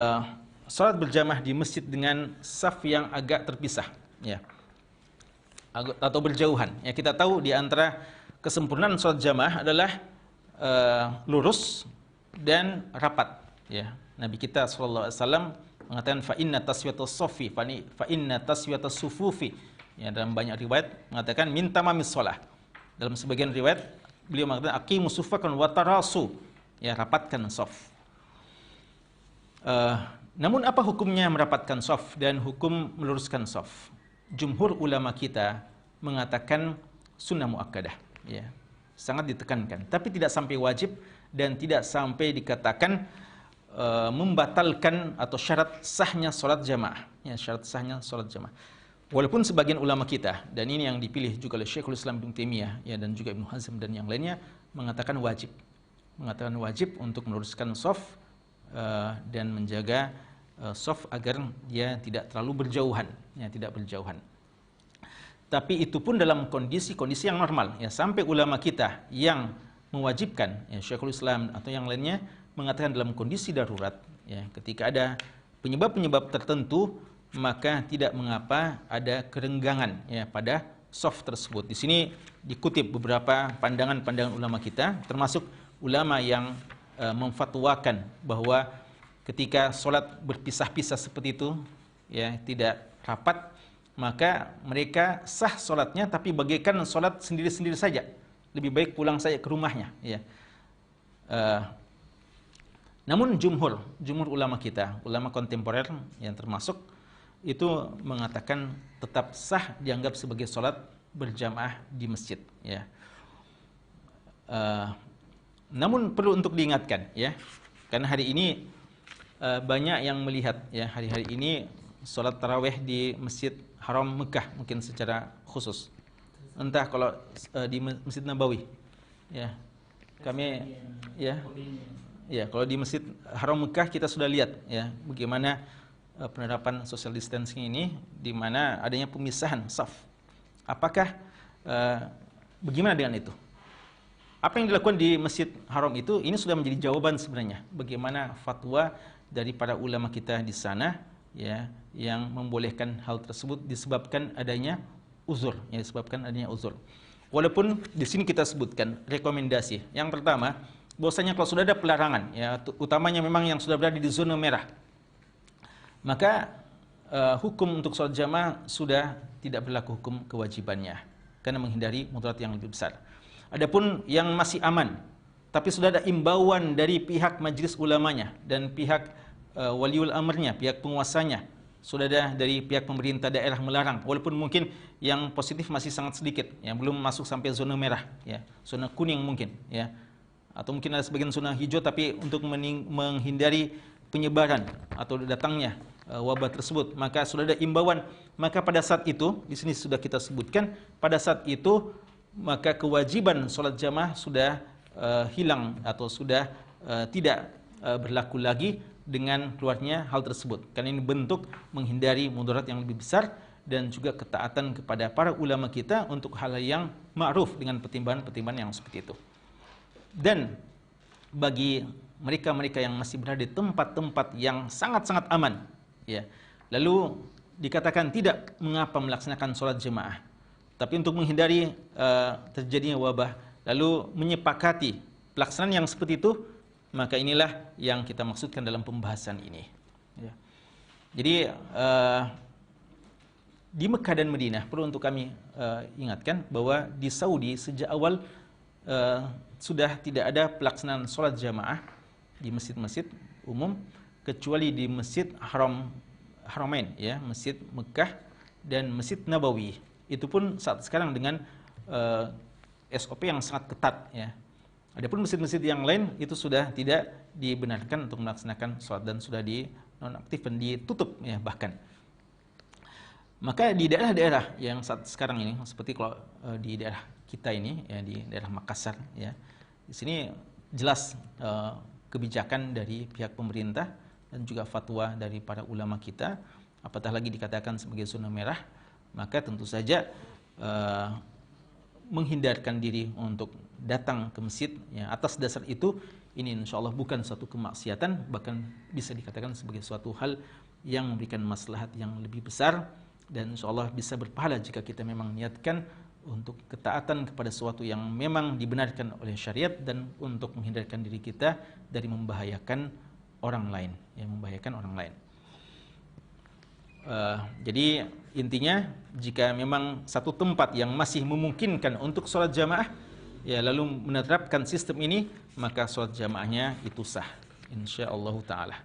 uh, salat berjamaah di masjid dengan saf yang agak terpisah, ya, atau berjauhan. Ya, kita tahu di antara kesempurnaan salat jamaah adalah lurus dan rapat. Ya, Nabi kita SAW mengatakan fa inna taswiyatus saffi fa inna taswiyatus sufufi. Ya, dalam banyak riwayat mengatakan min tamamis shalah. Dalam sebagian riwayat beliau mengatakan aqimus suffakan wa tarasu. Ya, rapatkan shaf. Namun apa hukumnya merapatkan shaf dan hukum meluruskan shaf? Jumhur ulama kita mengatakan sunnah muakkadah, ya, sangat ditekankan, tapi tidak sampai wajib dan tidak sampai dikatakan membatalkan atau syarat sahnya sholat jamaah, ya, syarat sahnya sholat jamaah. Walaupun sebagian ulama kita, dan ini yang dipilih juga oleh Syekhul Islam Ibnu Taimiyah, ya, dan juga Ibnu Hazm dan yang lainnya, mengatakan wajib untuk meluruskan shaf dan menjaga shaf agar dia tidak terlalu berjauhan, ya, tidak berjauhan. Tapi itu pun dalam kondisi-kondisi yang normal, ya, sampai ulama kita yang mewajibkan, ya, Syekhul Islam atau yang lainnya mengatakan dalam kondisi darurat, ya, ketika ada penyebab-penyebab tertentu maka tidak mengapa ada kerenggangan, ya, pada shaf tersebut. Di sini dikutip beberapa pandangan-pandangan ulama kita, termasuk ulama yang memfatwakan bahwa ketika sholat berpisah-pisah seperti itu, ya, tidak rapat, maka mereka sah sholatnya, tapi bagaikan sholat sendiri-sendiri saja. Lebih baik pulang saja ke rumahnya, ya. Namun jumhur ulama kita, ulama kontemporer yang termasuk itu mengatakan tetap sah dianggap sebagai sholat berjamaah di masjid, ya. Namun perlu untuk diingatkan, ya, karena hari ini banyak yang melihat, ya, hari-hari ini sholat tarawih di Masjid Haram Mekah mungkin secara khusus. Entah kalau di Masjid Nabawi, ya, kami, ya, kalau di Masjid Haram Mekah kita sudah lihat, ya, bagaimana penerapan social distancing ini, di mana adanya pemisahan saf. Apakah bagaimana dengan itu? Apa yang dilakukan di Masjid Haram itu, ini sudah menjadi jawaban sebenarnya bagaimana fatwa dari para ulama kita di sana, ya, yang membolehkan hal tersebut disebabkan adanya uzur, ya, disebabkan adanya uzur. Walaupun di sini kita sebutkan rekomendasi. Yang pertama, bahwasanya kalau sudah ada pelarangan, ya, utamanya memang yang sudah berada di zona merah, maka hukum untuk sholat jamaah sudah tidak berlaku hukum kewajibannya karena menghindari mudarat yang lebih besar. Adapun yang masih aman, tapi sudah ada imbauan dari pihak majelis ulamanya dan pihak waliul amrnya, pihak penguasanya, sudah ada dari pihak pemerintah daerah melarang, walaupun mungkin yang positif masih sangat sedikit, ya, belum masuk sampai zona merah, ya, zona kuning mungkin, ya, atau mungkin ada sebagian zona hijau, tapi untuk menghindari penyebaran atau datangnya wabah tersebut, maka sudah ada imbauan. Maka pada saat itu, di sini sudah kita sebutkan, pada saat itu maka kewajiban sholat jamaah sudah hilang atau sudah tidak berlaku lagi dengan keluarnya hal tersebut. Karena ini bentuk menghindari mudarat yang lebih besar dan juga ketaatan kepada para ulama kita untuk hal yang ma'ruf dengan pertimbangan-pertimbangan yang seperti itu. Dan bagi mereka-mereka yang masih berada di tempat-tempat yang sangat-sangat aman, ya, lalu dikatakan tidak mengapa melaksanakan sholat jemaah, tapi untuk menghindari terjadinya wabah, lalu menyepakati pelaksanaan yang seperti itu, maka inilah yang kita maksudkan dalam pembahasan ini, ya. Jadi di Mekah dan Madinah perlu untuk kami ingatkan bahwa di Saudi sejak awal sudah tidak ada pelaksanaan sholat jamaah di masjid-masjid umum kecuali di Masjid Haramain, ya, Masjid Mekah dan Masjid Nabawi. Itu pun saat sekarang dengan SOP yang sangat ketat, ya. Adapun masjid-masjid yang lain itu sudah tidak dibenarkan untuk melaksanakan sholat dan sudah dinonaktifkan, ditutup, ya, bahkan. Maka di daerah-daerah yang saat sekarang ini, seperti kalau di daerah kita ini, ya, di daerah Makassar, ya, di sini jelas kebijakan dari pihak pemerintah dan juga fatwa dari para ulama kita, apatah lagi dikatakan sebagai zona merah, maka tentu saja menghindarkan diri untuk datang ke masjid, ya, atas dasar itu ini insyaallah bukan suatu kemaksiatan, bahkan bisa dikatakan sebagai suatu hal yang memberikan maslahat yang lebih besar, dan insyaallah bisa berpahala jika kita memang niatkan untuk ketaatan kepada sesuatu yang memang dibenarkan oleh syariat dan untuk menghindarkan diri kita dari membahayakan orang lain, yang membahayakan orang lain. Jadi intinya jika memang satu tempat yang masih memungkinkan untuk sholat jamaah, ya lalu menerapkan sistem ini, maka sholat jamaahnya itu sah insyaallah taala.